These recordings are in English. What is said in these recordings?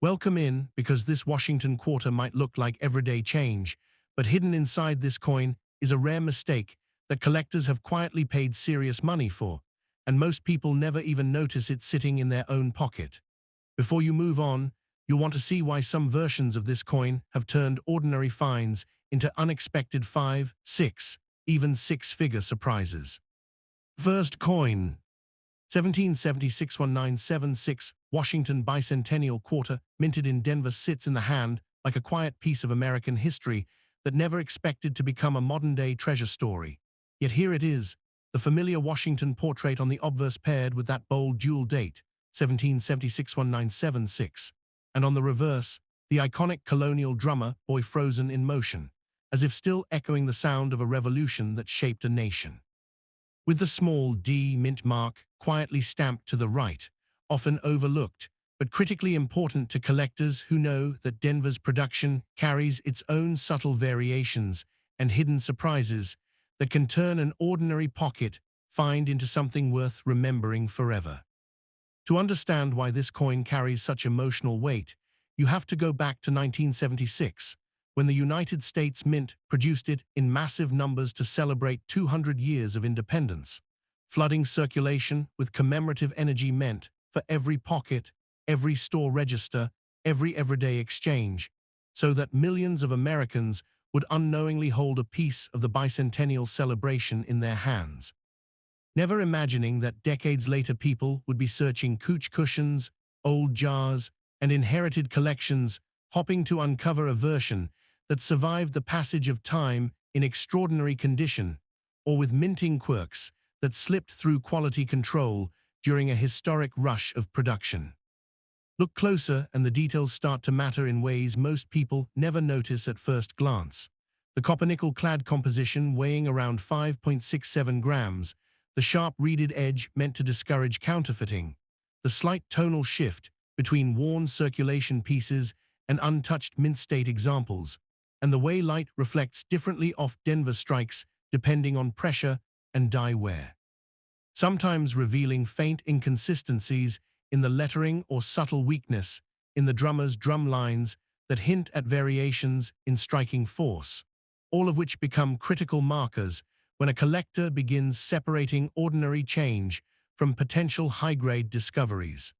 Welcome in, because this Washington Quarter might look like everyday change, but hidden inside this coin is a rare mistake that collectors have quietly paid serious money for, and most people never even notice it sitting in their own pocket. Before you move on, you'll want to see why some versions of this coin have turned ordinary finds into unexpected 5, 6, even six-figure surprises. First coin. 1776-1976 Washington Bicentennial Quarter, minted in Denver, sits in the hand like a quiet piece of American history that never expected to become a modern-day treasure story. Yet here it is, the familiar Washington portrait on the obverse paired with that bold dual date, 1776-1976, and on the reverse, the iconic colonial drummer boy frozen in motion, as if still echoing the sound of a revolution that shaped a nation. With the small D mint mark quietly stamped to the right, often overlooked, but critically important to collectors who know that Denver's production carries its own subtle variations and hidden surprises that can turn an ordinary pocket find into something worth remembering forever. To understand why this coin carries such emotional weight, you have to go back to 1976, when the United States Mint produced it in massive numbers to celebrate 200 years of independence. Flooding circulation with commemorative energy meant for every pocket, every store register, every everyday exchange, so that millions of Americans would unknowingly hold a piece of the bicentennial celebration in their hands. Never imagining that decades later people would be searching couch cushions, old jars, and inherited collections, hoping to uncover a version that survived the passage of time in extraordinary condition, or with minting quirks that slipped through quality control during a historic rush of production. Look closer and the details start to matter in ways most people never notice at first glance. The copper-nickel-clad composition weighing around 5.67 grams, the sharp reeded edge meant to discourage counterfeiting, the slight tonal shift between worn circulation pieces and untouched mint-state examples, and the way light reflects differently off Denver strikes depending on pressure and die wear, sometimes revealing faint inconsistencies in the lettering or subtle weakness in the drummer's drum lines that hint at variations in striking force, all of which become critical markers when a collector begins separating ordinary change from potential high-grade discoveries.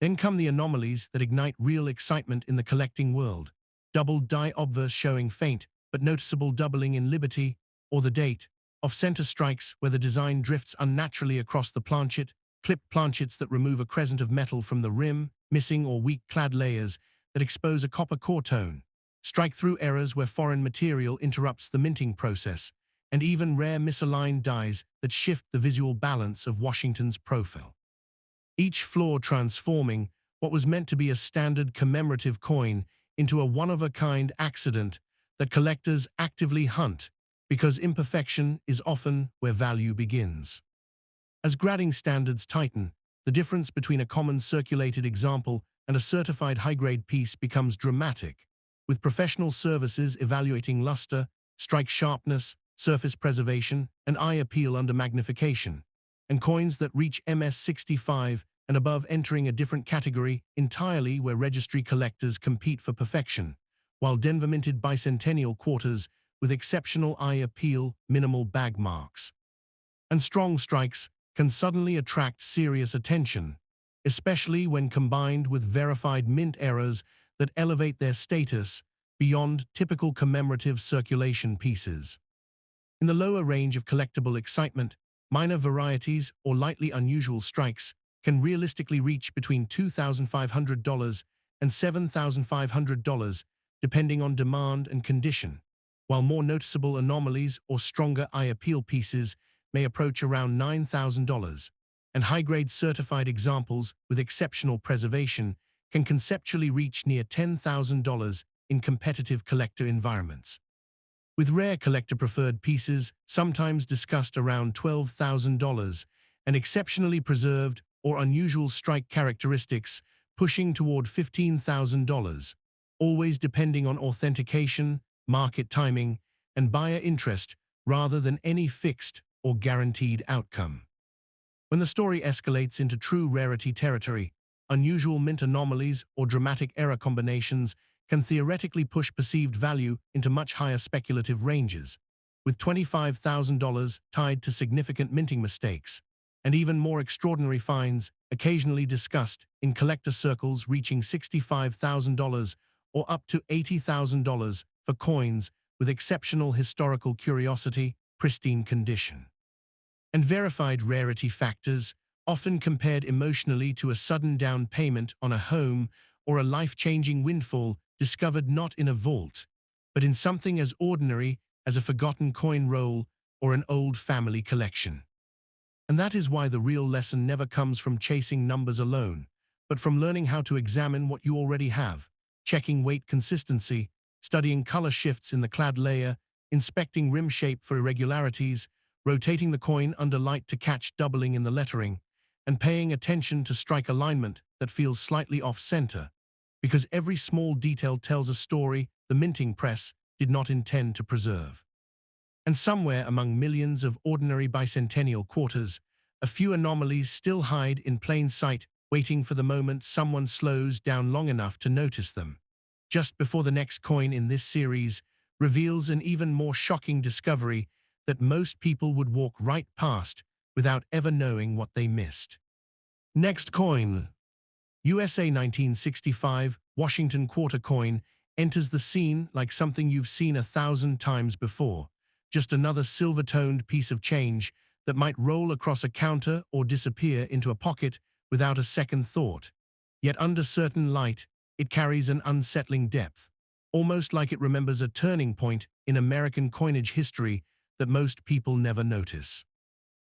Then come the anomalies that ignite real excitement in the collecting world. Doubled die obverse showing faint but noticeable doubling in liberty, or the date, off-center strikes where the design drifts unnaturally across the planchet, clipped planchets that remove a crescent of metal from the rim, missing or weak-clad layers that expose a copper core tone, strike-through errors where foreign material interrupts the minting process, and even rare misaligned dies that shift the visual balance of Washington's profile. Each flaw transforming what was meant to be a standard commemorative coin into a one-of-a-kind accident that collectors actively hunt, because imperfection is often where value begins. As grading standards tighten, the difference between a common circulated example and a certified high-grade piece becomes dramatic, with professional services evaluating luster, strike sharpness, surface preservation, and eye appeal under magnification, and coins that reach MS65 and above entering a different category entirely, where registry collectors compete for perfection, while Denver-minted bicentennial quarters with exceptional eye appeal, minimal bag marks, and strong strikes can suddenly attract serious attention, especially when combined with verified mint errors that elevate their status beyond typical commemorative circulation pieces. In the lower range of collectible excitement, minor varieties or lightly unusual strikes can realistically reach between $2,500 and $7,500, depending on demand and condition, while more noticeable anomalies or stronger eye appeal pieces may approach around $9,000, and high-grade certified examples with exceptional preservation can conceptually reach near $10,000 in competitive collector environments, with rare collector-preferred pieces sometimes discussed around $12,000 and exceptionally preserved or unusual strike characteristics pushing toward $15,000, always depending on authentication, market timing, and buyer interest rather than any fixed or guaranteed outcome. When the story escalates into true rarity territory, unusual mint anomalies, or dramatic error combinations can theoretically push perceived value into much higher speculative ranges, with $25,000 tied to significant minting mistakes, and even more extraordinary finds occasionally discussed in collector circles reaching $65,000 or up to $80,000 for coins with exceptional historical curiosity, pristine condition. And verified rarity factors, often compared emotionally to a sudden down payment on a home or a life-changing windfall discovered not in a vault, but in something as ordinary as a forgotten coin roll or an old family collection. And that is why the real lesson never comes from chasing numbers alone, but from learning how to examine what you already have, checking weight consistency, studying color shifts in the clad layer, inspecting rim shape for irregularities, rotating the coin under light to catch doubling in the lettering, and paying attention to strike alignment that feels slightly off-center, because every small detail tells a story the minting press did not intend to preserve. And somewhere among millions of ordinary bicentennial quarters, a few anomalies still hide in plain sight, waiting for the moment someone slows down long enough to notice them. Just before the next coin in this series reveals an even more shocking discovery that most people would walk right past without ever knowing what they missed. Next coin. USA 1965 Washington Quarter coin enters the scene like something you've seen 1,000 times before. Just another silver-toned piece of change that might roll across a counter or disappear into a pocket without a second thought. Yet under certain light, it carries an unsettling depth, almost like it remembers a turning point in American coinage history that most people never notice.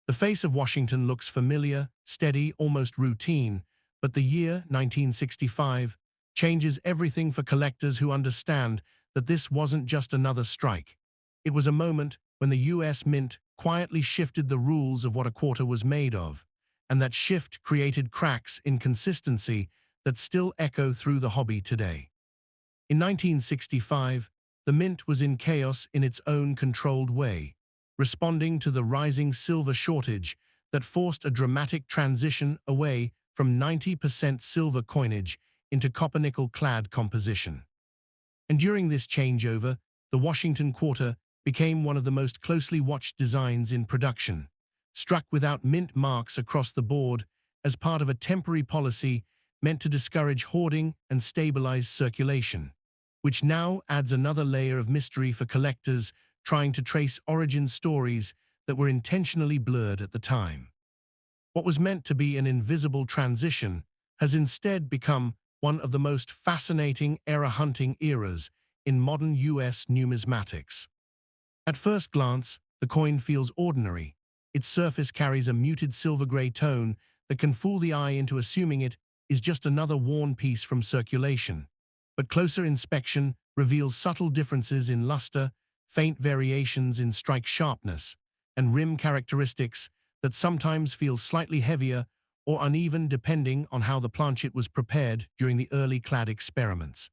The face of Washington looks familiar, steady, almost routine, but the year 1965 changes everything for collectors who understand that this wasn't just another strike. It was a moment when the US Mint quietly shifted the rules of what a quarter was made of, and that shift created cracks in consistency that still echo through the hobby today. In 1965, the Mint was in chaos in its own controlled way, responding to the rising silver shortage that forced a dramatic transition away from 90% silver coinage into copper-nickel-clad composition. And during this changeover, the Washington Quarter became one of the most closely watched designs in production, struck without mint marks across the board as part of a temporary policy meant to discourage hoarding and stabilize circulation, which now adds another layer of mystery for collectors trying to trace origin stories that were intentionally blurred at the time. What was meant to be an invisible transition has instead become one of the most fascinating error-hunting eras in modern US numismatics. At first glance, the coin feels ordinary. Its surface carries a muted silver-gray tone that can fool the eye into assuming it is just another worn piece from circulation. But closer inspection reveals subtle differences in luster, faint variations in strike sharpness, and rim characteristics that sometimes feel slightly heavier or uneven depending on how the planchet was prepared during the early clad experiments.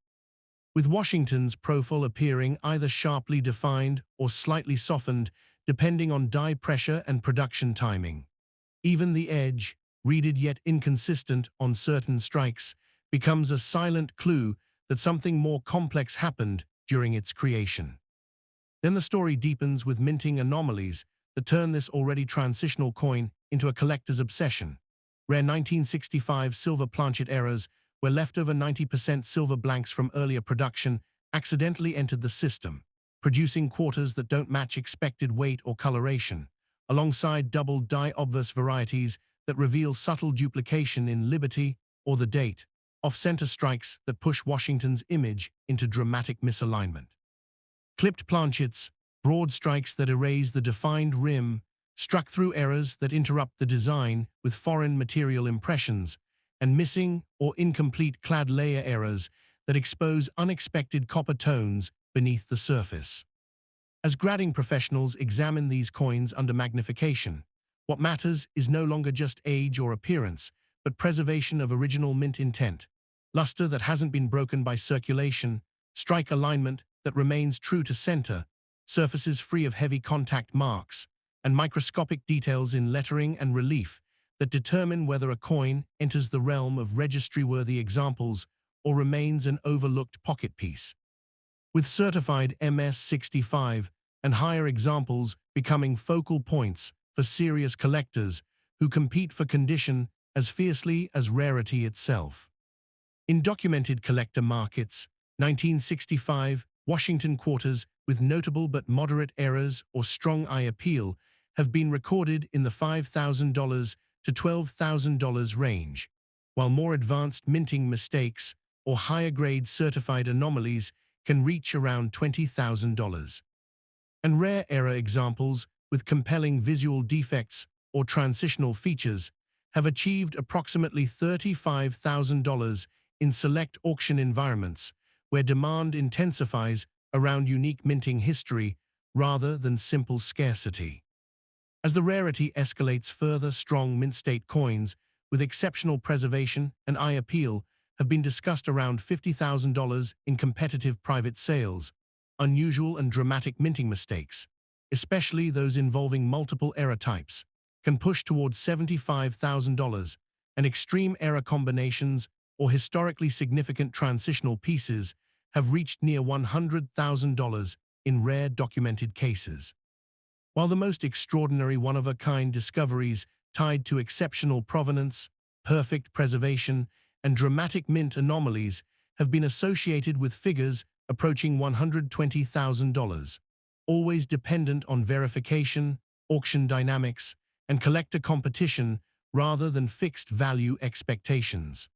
With Washington's profile appearing either sharply defined or slightly softened depending on die pressure and production timing. Even the edge, reeded yet inconsistent on certain strikes, becomes a silent clue that something more complex happened during its creation. Then the story deepens with minting anomalies that turn this already transitional coin into a collector's obsession. Rare 1965 silver planchet errors where leftover 90% silver blanks from earlier production accidentally entered the system, producing quarters that don't match expected weight or coloration, alongside double die obverse varieties that reveal subtle duplication in Liberty or the date, off-center strikes that push Washington's image into dramatic misalignment. Clipped planchets, broad strikes that erase the defined rim, struck through errors that interrupt the design with foreign material impressions, and missing or incomplete clad layer errors that expose unexpected copper tones beneath the surface. As grading professionals examine these coins under magnification, what matters is no longer just age or appearance, but preservation of original mint intent, luster that hasn't been broken by circulation, strike alignment that remains true to center, surfaces free of heavy contact marks, and microscopic details in lettering and relief that determine whether a coin enters the realm of registry-worthy examples or remains an overlooked pocket piece. With certified MS-65 and higher examples becoming focal points for serious collectors who compete for condition as fiercely as rarity itself. In documented collector markets, 1965 Washington quarters with notable but moderate errors or strong eye appeal have been recorded in the $5,000 to $12,000 range, while more advanced minting mistakes or higher-grade certified anomalies can reach around $20,000. And rare error examples with compelling visual defects or transitional features have achieved approximately $35,000 in select auction environments where demand intensifies around unique minting history rather than simple scarcity. As the rarity escalates further, strong mint-state coins with exceptional preservation and eye appeal have been discussed around $50,000 in competitive private sales. Unusual and dramatic minting mistakes, especially those involving multiple error types, can push towards $75,000, and extreme error combinations or historically significant transitional pieces have reached near $100,000 in rare documented cases. While the most extraordinary one-of-a-kind discoveries tied to exceptional provenance, perfect preservation, and dramatic mint anomalies have been associated with figures approaching $120,000, always dependent on verification, auction dynamics, and collector competition rather than fixed value expectations.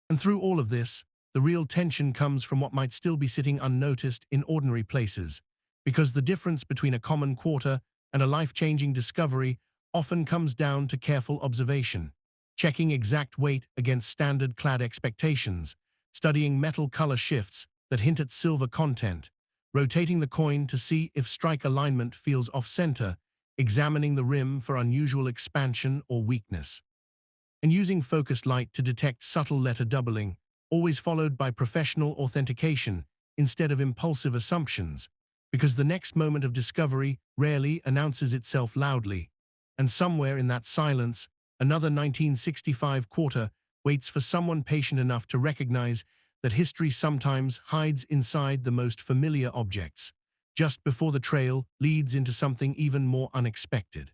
And through all of this, the real tension comes from what might still be sitting unnoticed in ordinary places, because the difference between a common quarter and a life-changing discovery often comes down to careful observation, checking exact weight against standard clad expectations, studying metal color shifts that hint at silver content, rotating the coin to see if strike alignment feels off-center, examining the rim for unusual expansion or weakness, and using focused light to detect subtle letter doubling, always followed by professional authentication instead of impulsive assumptions, because the next moment of discovery rarely announces itself loudly, and somewhere in that silence, another 1965 quarter waits for someone patient enough to recognize that history sometimes hides inside the most familiar objects, just before the trail leads into something even more unexpected.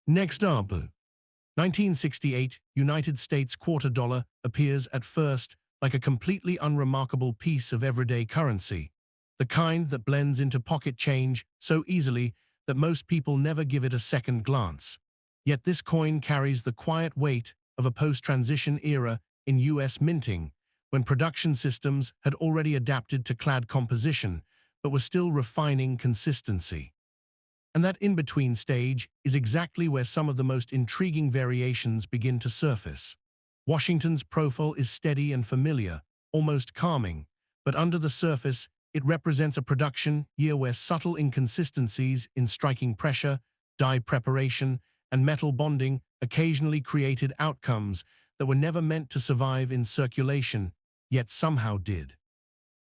Next up, 1968 United States quarter dollar appears at first like a completely unremarkable piece of everyday currency, the kind that blends into pocket change so easily that most people never give it a second glance. Yet this coin carries the quiet weight of a post-transition era in U.S. minting, when production systems had already adapted to clad composition, but were still refining consistency. And that in-between stage is exactly where some of the most intriguing variations begin to surface. Washington's profile is steady and familiar, almost calming, but under the surface, it represents a production year where subtle inconsistencies in striking pressure, die preparation, and metal bonding occasionally created outcomes that were never meant to survive in circulation, yet somehow did.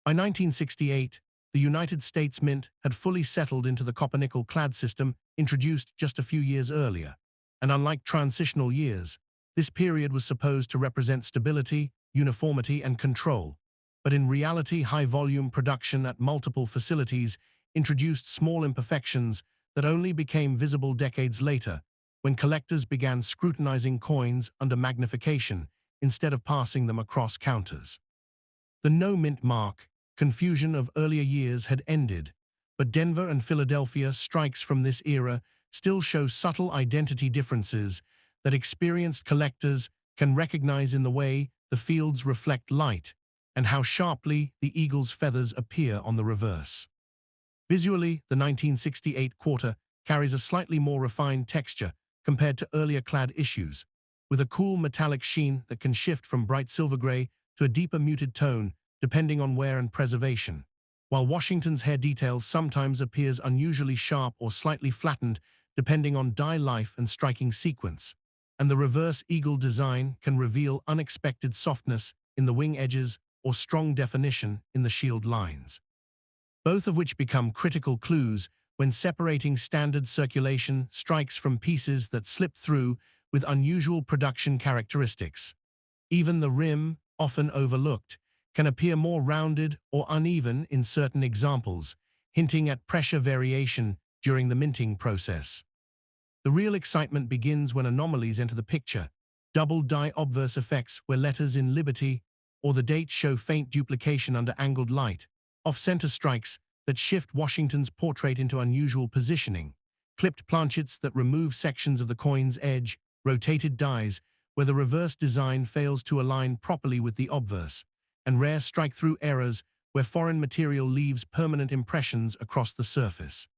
By 1968, the United States Mint had fully settled into the copper-nickel clad system introduced just a few years earlier, and unlike transitional years, this period was supposed to represent stability, uniformity, and control. But in reality, high-volume production at multiple facilities introduced small imperfections that only became visible decades later, when collectors began scrutinizing coins under magnification instead of passing them across counters. The no-mint mark confusion of earlier years had ended, but Denver and Philadelphia strikes from this era still show subtle identity differences that experienced collectors can recognize in the way the fields reflect light and how sharply the eagle's feathers appear on the reverse. Visually, the 1968 quarter carries a slightly more refined texture compared to earlier clad issues, with a cool metallic sheen that can shift from bright silver gray to a deeper muted tone depending on wear and preservation, while Washington's hair detail sometimes appears unusually sharp or slightly flattened depending on die life and striking sequence, and the reverse eagle design can reveal unexpected softness in the wing edges or strong definition in the shield lines, both of which become critical clues when separating standard circulation strikes from pieces that slip through with unusual production characteristics. Even the rim, often overlooked, can appear more rounded or uneven in certain examples, hinting at pressure variation during the minting process. The real excitement begins when anomalies enter the picture, double die obverse effects where letters in Liberty or the date show faint duplication under angled light, off-center strikes that shift Washington's portrait into unusual positioning, clipped planchets that remove sections of the coin's edge, rotated dies where the reverse design fails to align properly with the obverse, and rare strike-through errors where foreign material leaves permanent impressions across the surface.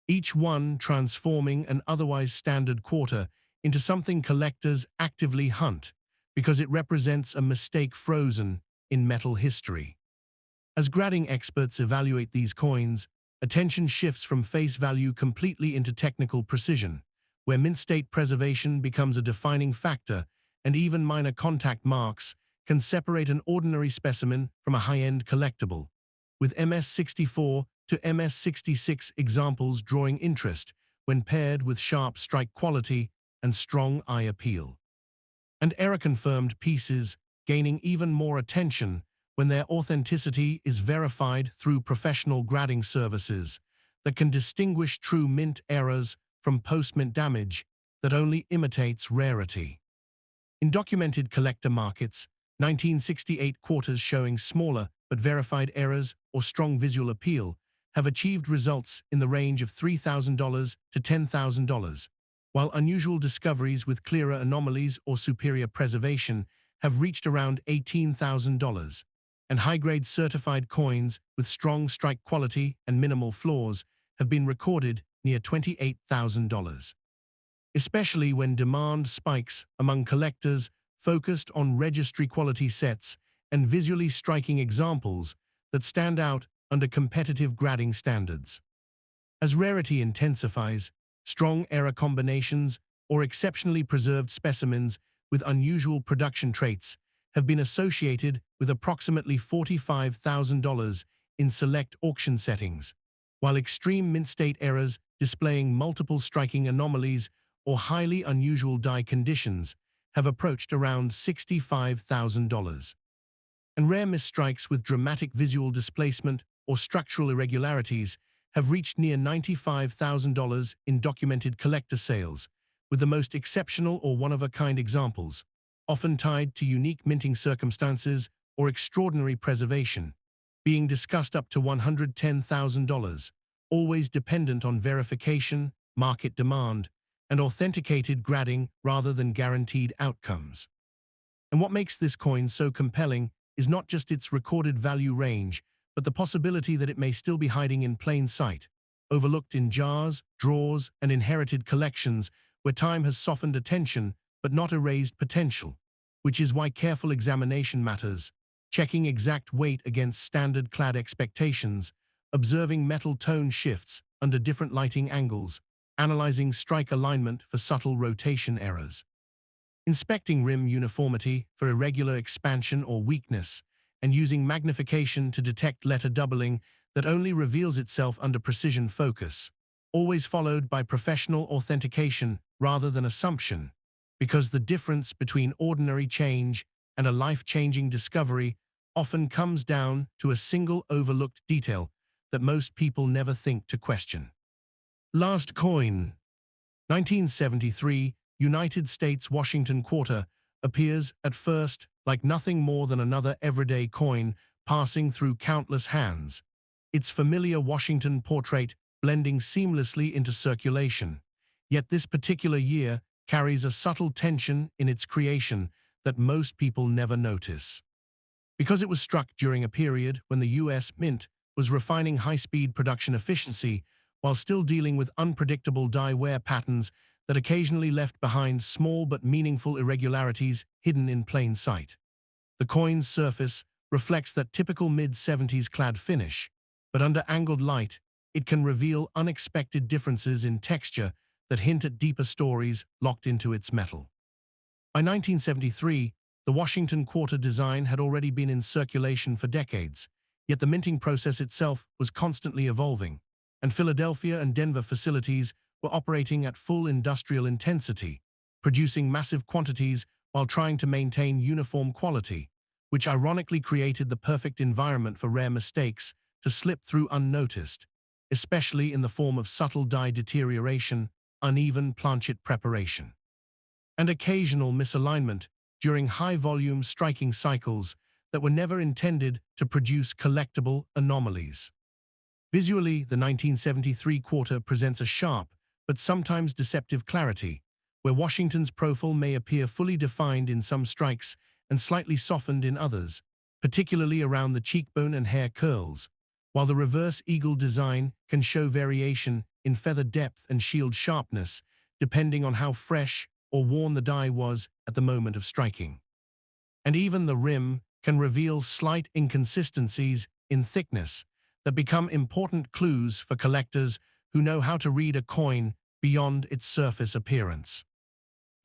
Each one transforming an otherwise standard quarter into something collectors actively hunt because it represents a mistake frozen in metal history. As grading experts evaluate these coins, attention shifts from face value completely into technical precision, where mint state preservation becomes a defining factor and even minor contact marks can separate an ordinary specimen from a high-end collectible, with MS-64 to MS-66 examples drawing interest when paired with sharp strike quality and strong eye appeal. And era-confirmed pieces gaining even more attention when their authenticity is verified through professional grading services that can distinguish true mint errors from post-mint damage that only imitates rarity. In documented collector markets, 1968 quarters showing smaller but verified errors or strong visual appeal have achieved results in the range of $3,000 to $10,000, while unusual discoveries with clearer anomalies or superior preservation have reached around $18,000, and high-grade certified coins with strong strike quality and minimal flaws have been recorded near $28,000. Especially when demand spikes among collectors focused on registry-quality sets and visually striking examples that stand out under competitive grading standards. As rarity intensifies, strong error combinations or exceptionally preserved specimens with unusual production traits have been associated with approximately $45,000 in select auction settings, while extreme mint state errors displaying multiple striking anomalies or highly unusual die conditions have approached around $65,000. And rare misstrikes with dramatic visual displacement or structural irregularities have reached near $95,000 in documented collector sales, with the most exceptional or one-of-a-kind examples, often tied to unique minting circumstances or extraordinary preservation, being discussed up to $110,000, always dependent on verification, market demand, and authenticated grading rather than guaranteed outcomes. And what makes this coin so compelling is not just its recorded value range, but the possibility that it may still be hiding in plain sight, overlooked in jars, drawers, and inherited collections where time has softened attention but not erased potential, which is why careful examination matters, checking exact weight against standard clad expectations, observing metal tone shifts under different lighting angles, analyzing strike alignment for subtle rotation errors, inspecting rim uniformity for irregular expansion or weakness, and using magnification to detect letter doubling that only reveals itself under precision focus, always followed by professional authentication rather than assumption, because the difference between ordinary change and a life-changing discovery often comes down to a single overlooked detail that most people never think to question. Last coin. 1973 United States Washington Quarter appears at first like nothing more than another everyday coin passing through countless hands, its familiar Washington portrait blending seamlessly into circulation. Yet this particular year carries a subtle tension in its creation that most people never notice. Because it was struck during a period when the U.S. Mint was refining high-speed production efficiency while still dealing with unpredictable die wear patterns that occasionally left behind small but meaningful irregularities hidden in plain sight. The coin's surface reflects that typical mid-70s clad finish, but under angled light, it can reveal unexpected differences in texture that hint at deeper stories locked into its metal. By 1973, the Washington Quarter design had already been in circulation for decades, yet the minting process itself was constantly evolving, and Philadelphia and Denver facilities were operating at full industrial intensity, producing massive quantities while trying to maintain uniform quality, which ironically created the perfect environment for rare mistakes to slip through unnoticed, especially in the form of subtle die deterioration, uneven planchet preparation, and occasional misalignment during high-volume striking cycles that were never intended to produce collectible anomalies. Visually, the 1973 quarter presents a sharp, but sometimes deceptive clarity, where Washington's profile may appear fully defined in some strikes and slightly softened in others, particularly around the cheekbone and hair curls, while the reverse eagle design can show variation in feather depth and shield sharpness, depending on how fresh or worn the die was at the moment of striking. And even the rim can reveal slight inconsistencies in thickness that become important clues for collectors who know how to read a coin beyond its surface appearance.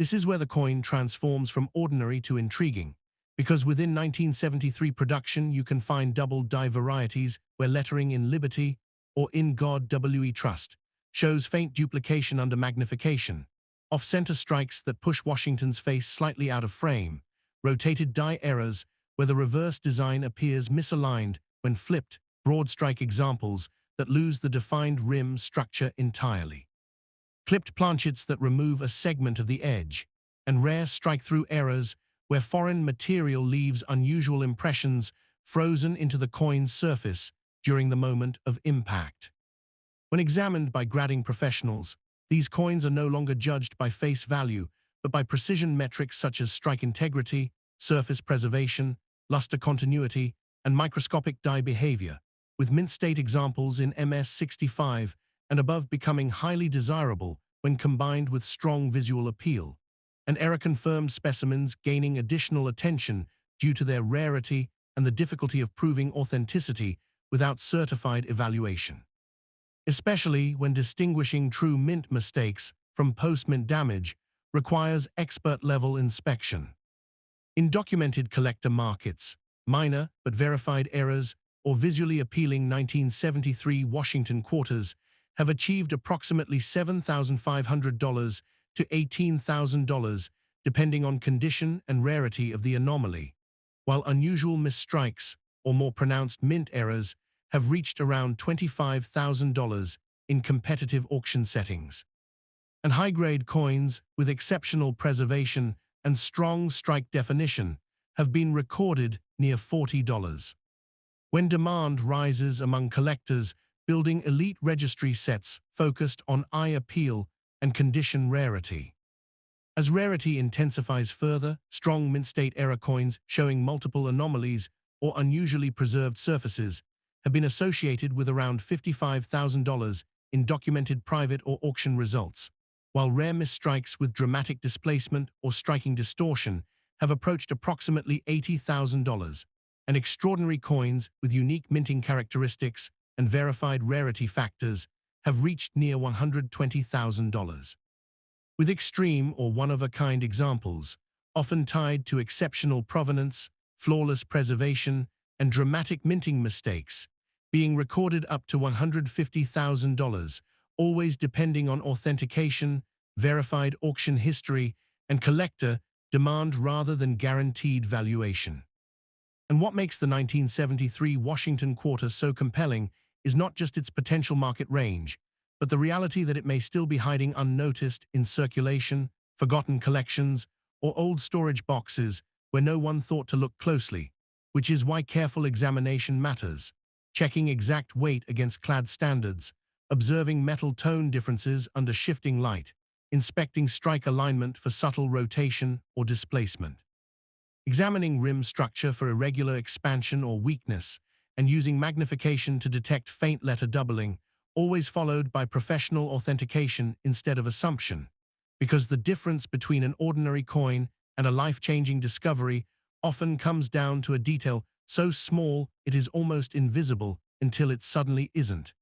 This is where the coin transforms from ordinary to intriguing, because within 1973 production you can find double die varieties where lettering in Liberty or In God We Trust shows faint duplication under magnification, off-center strikes that push Washington's face slightly out of frame, rotated die errors where the reverse design appears misaligned when flipped, broad strike examples that lose the defined rim structure entirely, clipped planchets that remove a segment of the edge, and rare strike-through errors where foreign material leaves unusual impressions frozen into the coin's surface during the moment of impact. When examined by grading professionals, these coins are no longer judged by face value, but by precision metrics such as strike integrity, surface preservation, luster continuity, and microscopic die behavior, with mint state examples in MS-65 and above becoming highly desirable when combined with strong visual appeal, and error-confirmed specimens gaining additional attention due to their rarity and the difficulty of proving authenticity without certified evaluation, especially when distinguishing true mint mistakes from post-mint damage requires expert-level inspection. In documented collector markets, minor but verified errors or visually appealing 1973 Washington quarters have achieved approximately $7,500 to $18,000 depending on condition and rarity of the anomaly, while unusual misstrikes or more pronounced mint errors have reached around $25,000 in competitive auction settings. And high-grade coins with exceptional preservation and strong strike definition have been recorded near $40. When demand rises among collectors building elite registry sets focused on eye appeal and condition rarity. As rarity intensifies further, strong mint-state error coins showing multiple anomalies or unusually preserved surfaces have been associated with around $55,000 in documented private or auction results, while rare misstrikes with dramatic displacement or striking distortion have approached approximately $80,000, and extraordinary coins with unique minting characteristics and verified rarity factors have reached near $120,000. With extreme or one-of-a-kind examples, often tied to exceptional provenance, flawless preservation, and dramatic minting mistakes, being recorded up to $150,000, always depending on authentication, verified auction history, and collector demand rather than guaranteed valuation. And what makes the 1973 Washington Quarter so compelling is not just its potential market range, but the reality that it may still be hiding unnoticed in circulation, forgotten collections, or old storage boxes where no one thought to look closely, which is why careful examination matters, checking exact weight against clad standards, observing metal tone differences under shifting light, inspecting strike alignment for subtle rotation or displacement, examining rim structure for irregular expansion or weakness, and using magnification to detect faint letter doubling, always followed by professional authentication instead of assumption, because the difference between an ordinary coin and a life-changing discovery often comes down to a detail so small it is almost invisible until it suddenly isn't.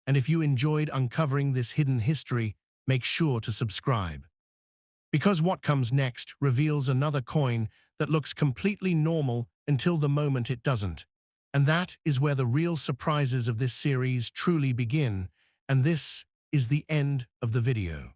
And if you enjoyed uncovering this hidden history, make sure to subscribe. Because what comes next reveals another coin that looks completely normal until the moment it doesn't. And that is where the real surprises of this series truly begin, and this is the end of the video.